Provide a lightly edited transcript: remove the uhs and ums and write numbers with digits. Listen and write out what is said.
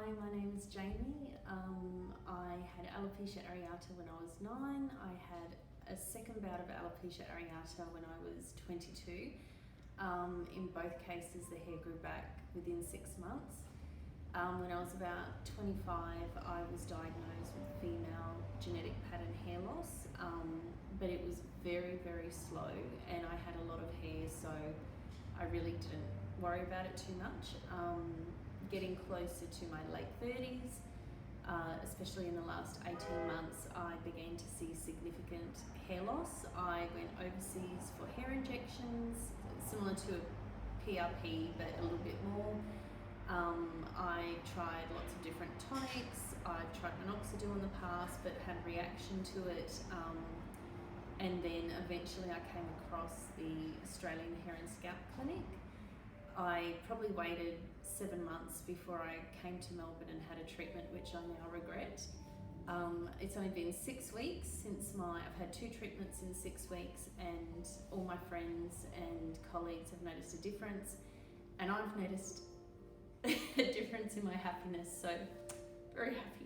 Hi, my name is Jaimmy. I had alopecia areata when I was 9. I had a second bout of alopecia areata when I was 22. In both cases, the hair grew back within 6 months. When I was about 25, I was diagnosed with female genetic pattern hair loss, but it was very, very slow, and I had a lot of hair, so I really didn't worry about it too much. Getting closer to my late 30s, especially in the last 18 months, I began to see significant hair loss. I went overseas for hair injections, similar to a PRP, but a little bit more. I tried lots of different tonics. I've tried minoxidil in the past, but had reaction to it. And then eventually I came across the Australian Hair and Scalp Clinic. I probably waited 7 months before I came to Melbourne and had a treatment, which I now regret. It's only been 6 weeks since I've had 2 treatments in 6 weeks, and all my friends and colleagues have noticed a difference, and I've noticed a difference in my happiness, so very happy.